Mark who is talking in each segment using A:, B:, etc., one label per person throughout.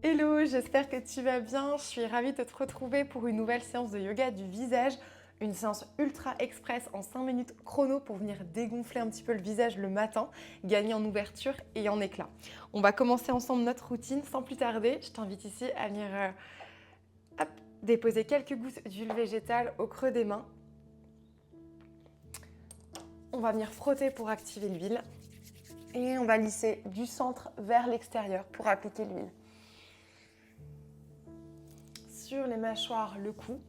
A: Hello, j'espère que tu vas bien. Je suis ravie de te retrouver pour une nouvelle séance de yoga du visage. Une séance ultra express en 5 minutes chrono pour venir dégonfler un petit peu le visage le matin, gagner en ouverture et en éclat. On va commencer ensemble notre routine sans plus tarder. Je t'invite ici à venir déposer quelques gouttes d'huile végétale au creux des mains. On va venir frotter pour activer l'huile et on va lisser du centre vers l'extérieur pour appliquer l'huile. Sur les mâchoires, le cou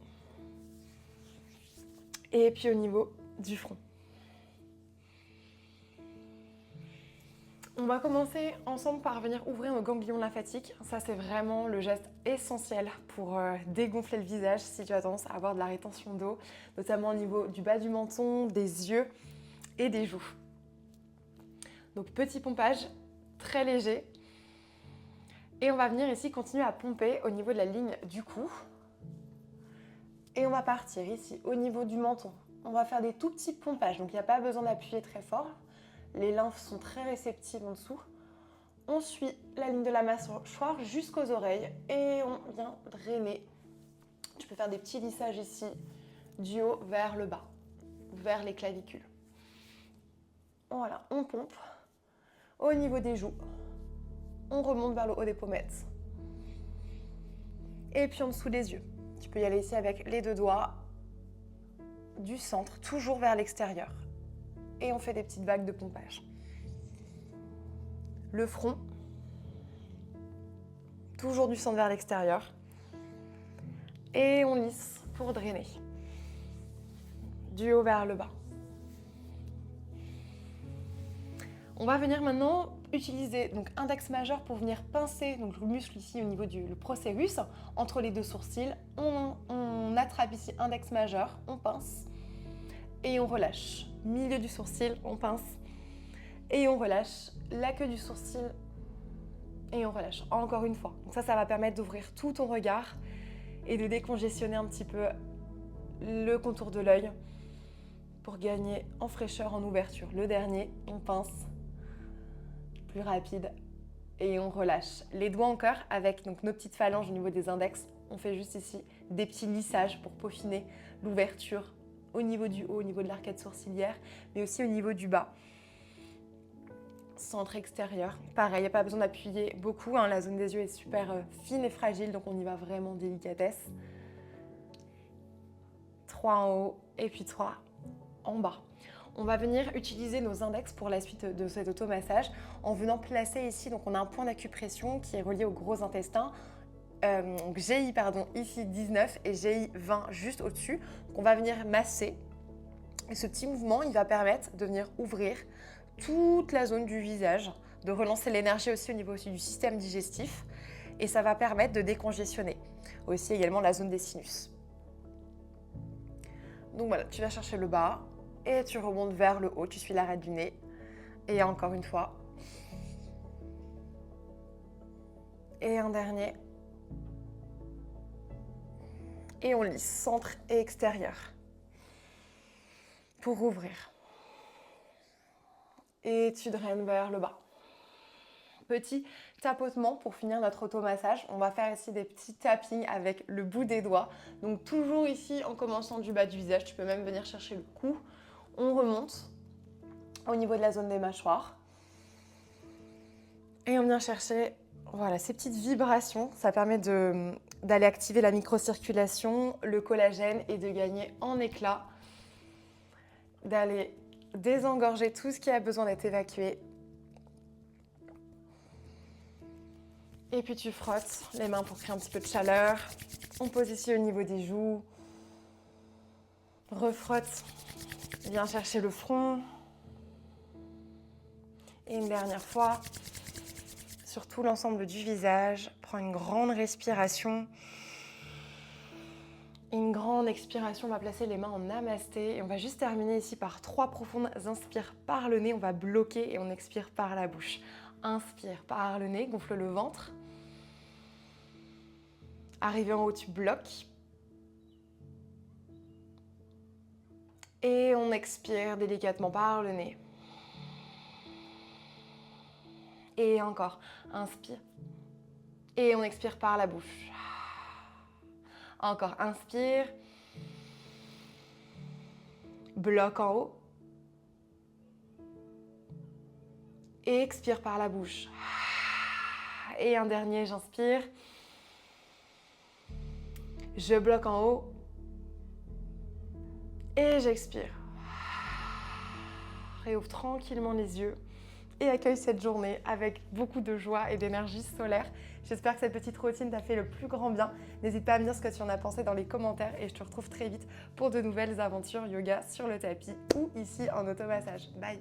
A: et puis au niveau du front. On va commencer ensemble par venir ouvrir nos ganglions lymphatiques. Ça, c'est vraiment le geste essentiel pour dégonfler le visage si tu as tendance à avoir de la rétention d'eau, notamment au niveau du bas du menton, des yeux et des joues. Donc, petit pompage très léger. Et on va venir ici continuer à pomper au niveau de la ligne du cou. Et on va partir ici au niveau du menton. On va faire des tout petits pompages, donc il n'y a pas besoin d'appuyer très fort. Les lymphes sont très réceptives en dessous. On suit la ligne de la mâchoire jusqu'aux oreilles et on vient drainer. Tu peux faire des petits lissages ici, du haut vers le bas, vers les clavicules. Voilà, on pompe au niveau des joues. On remonte vers le haut des pommettes. Et puis en dessous des yeux. Tu peux y aller ici avec les deux doigts du centre, toujours vers l'extérieur. Et on fait des petites vagues de pompage. Le front, toujours du centre vers l'extérieur. Et on lisse pour drainer. Du haut vers le bas. On va venir maintenant utiliser donc index majeur pour venir pincer donc le muscle ici au niveau du procérus, entre les deux sourcils. On attrape ici index majeur, on pince et on relâche. Milieu du sourcil, on pince et on relâche. La queue du sourcil et on relâche. Encore une fois. Donc ça va permettre d'ouvrir tout ton regard et de décongestionner un petit peu le contour de l'œil pour gagner en fraîcheur, en ouverture. Le dernier, on pince. Plus rapide et on relâche. Les doigts encore avec donc, nos petites phalanges au niveau des index. On fait juste ici des petits lissages pour peaufiner l'ouverture au niveau du haut, au niveau de l'arcade sourcilière, mais aussi au niveau du bas. Centre extérieur. Pareil, il n'y a pas besoin d'appuyer beaucoup. La zone des yeux est super fine et fragile, donc on y va vraiment délicatesse. 3 en haut et puis 3 en bas. On va venir utiliser nos index pour la suite de cet automassage en venant placer ici, donc on a un point d'acupression qui est relié au gros intestin, GI ici 19 et GI 20 juste au-dessus. Donc on va venir masser et ce petit mouvement il va permettre de venir ouvrir toute la zone du visage, de relancer l'énergie aussi au niveau aussi du système digestif et ça va permettre de décongestionner aussi également la zone des sinus. Donc voilà, tu vas chercher le bas. Et tu remontes vers le haut, tu suis l'arrêt du nez. Et encore une fois. Et un dernier. Et on lisse centre et extérieur. Pour ouvrir. Et tu draines vers le bas. Petit tapotement pour finir notre automassage. On va faire ici des petits tappings avec le bout des doigts. Donc toujours ici en commençant du bas du visage. Tu peux même venir chercher le cou. On remonte au niveau de la zone des mâchoires. Et on vient chercher voilà, ces petites vibrations. Ça permet d'aller activer la microcirculation, le collagène et de gagner en éclat. D'aller désengorger tout ce qui a besoin d'être évacué. Et puis tu frottes les mains pour créer un petit peu de chaleur. On pose ici au niveau des joues. Refrotte. Viens chercher le front. Et une dernière fois, sur tout l'ensemble du visage. Prends une grande respiration. Une grande expiration, on va placer les mains en namasté. Et on va juste terminer ici par 3 profondes inspires par le nez. On va bloquer et on expire par la bouche. Inspire par le nez, gonfle le ventre. Arrivé en haut, tu bloques. Et on expire délicatement par le nez. Et encore, inspire. Et on expire par la bouche. Encore, inspire. Bloc en haut. Et expire par la bouche. Et un dernier, j'inspire. Je bloque en haut. Et j'expire. Réouvre tranquillement les yeux et accueille cette journée avec beaucoup de joie et d'énergie solaire. J'espère que cette petite routine t'a fait le plus grand bien. N'hésite pas à me dire ce que tu en as pensé dans les commentaires et je te retrouve très vite pour de nouvelles aventures yoga sur le tapis ou ici en automassage. Bye!